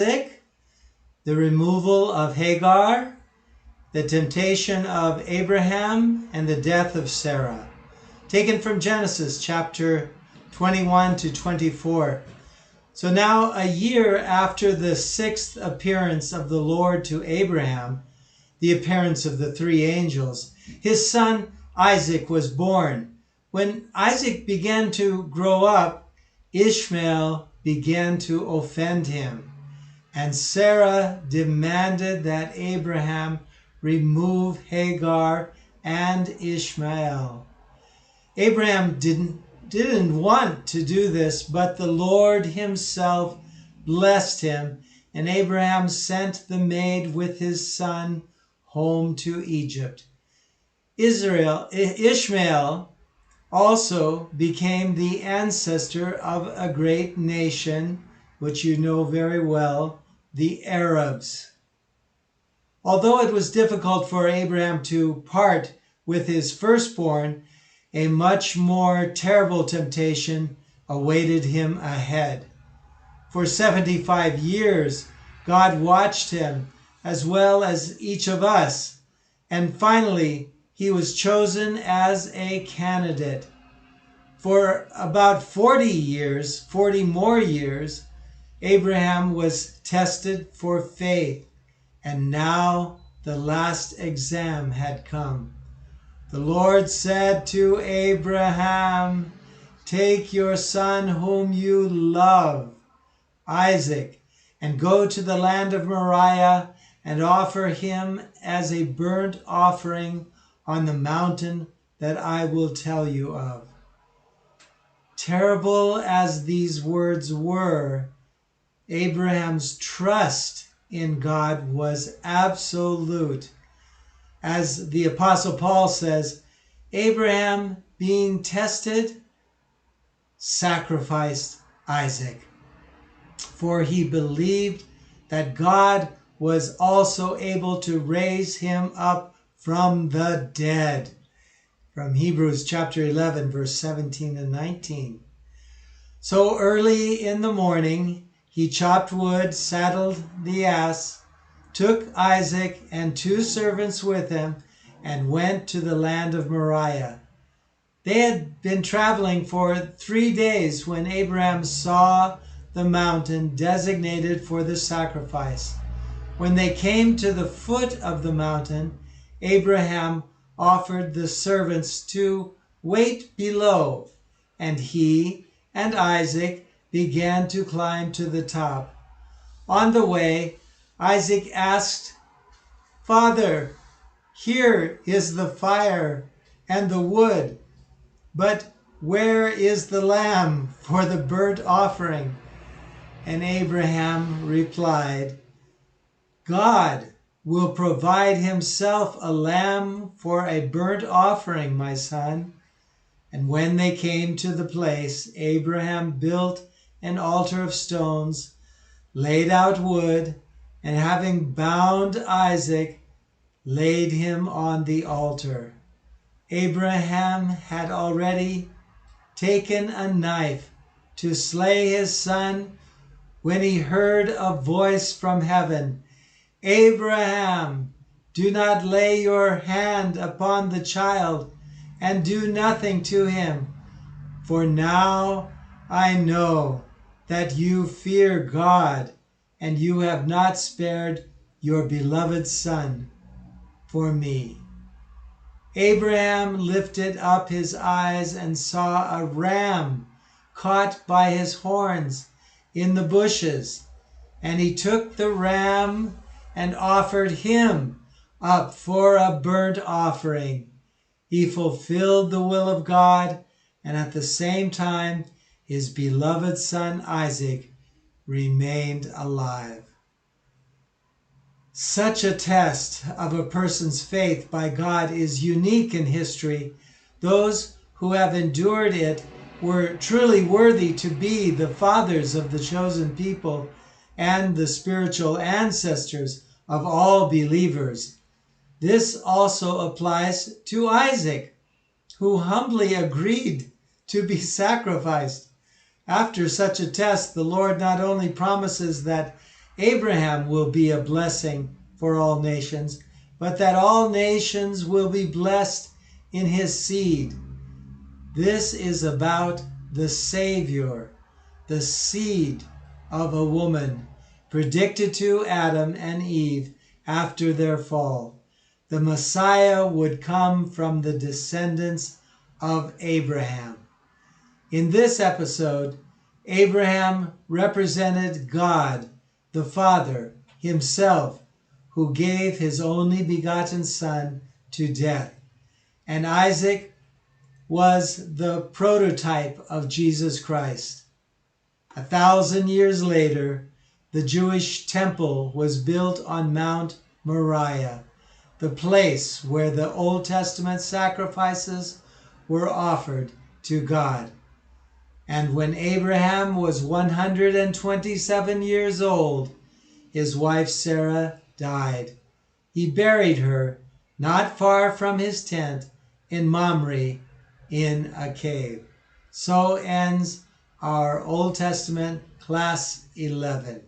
Isaac, the removal of Hagar, the temptation of Abraham, and the death of Sarah. Taken from Genesis chapter 21 to 24. So now, a year after the sixth appearance of the Lord to Abraham, the appearance of the three angels, his son Isaac was born. When Isaac began to grow up, Ishmael began to offend him, and Sarah demanded that Abraham remove Hagar and Ishmael. Abraham didn't want to do this, but the Lord himself blessed him, and Abraham sent the maid with his son home to Egypt. Ishmael also became the ancestor of a great nation, which you know very well, the Arabs. Although it was difficult for Abraham to part with his firstborn, a much more terrible temptation awaited him ahead. For 75 years, God watched him as well as each of us, and finally, he was chosen as a candidate. For about 40 more years, Abraham was tested for faith, and now the last exam had come. The Lord said to Abraham, "Take your son whom you love, Isaac, and go to the land of Moriah and offer him as a burnt offering on the mountain that I will tell you of." Terrible as these words were, Abraham's trust in God was absolute. As the Apostle Paul says, Abraham, being tested, sacrificed Isaac, for he believed that God was also able to raise him up from the dead. From Hebrews chapter 11, verse 17 and 19. So early in the morning, he chopped wood, saddled the ass, took Isaac and 2 servants with him, and went to the land of Moriah. They had been traveling for 3 days when Abraham saw the mountain designated for the sacrifice. When they came to the foot of the mountain, Abraham offered the servants to wait below, and he and Isaac began to climb to the top. On the way, Isaac asked, "Father, here is the fire and the wood, but where is the lamb for the burnt offering?" And Abraham replied, "God will provide himself a lamb for a burnt offering, my son." And when they came to the place, Abraham built an altar of stones, laid out wood, and having bound Isaac, laid him on the altar. Abraham had already taken a knife to slay his son when he heard a voice from heaven, "Abraham, do not lay your hand upon the child and do nothing to him, for now I know that you fear God, and you have not spared your beloved son for me." Abraham lifted up his eyes and saw a ram caught by his horns in the bushes, and he took the ram and offered him up for a burnt offering. He fulfilled the will of God, and at the same time his beloved son Isaac remained alive. Such a test of a person's faith by God is unique in history. Those who have endured it were truly worthy to be the fathers of the chosen people and the spiritual ancestors of all believers. This also applies to Isaac, who humbly agreed to be sacrificed. After such a test, the Lord not only promises that Abraham will be a blessing for all nations, but that all nations will be blessed in his seed. This is about the Savior, the seed of a woman, predicted to Adam and Eve after their fall. The Messiah would come from the descendants of Abraham. In this episode, Abraham represented God, the Father, himself, who gave his only begotten son to death. And Isaac was the prototype of Jesus Christ. 1,000 years later, the Jewish temple was built on Mount Moriah, the place where the Old Testament sacrifices were offered to God. And when Abraham was 127 years old, his wife Sarah died. He buried her not far from his tent in Mamre in a cave. So ends our Old Testament Class 11.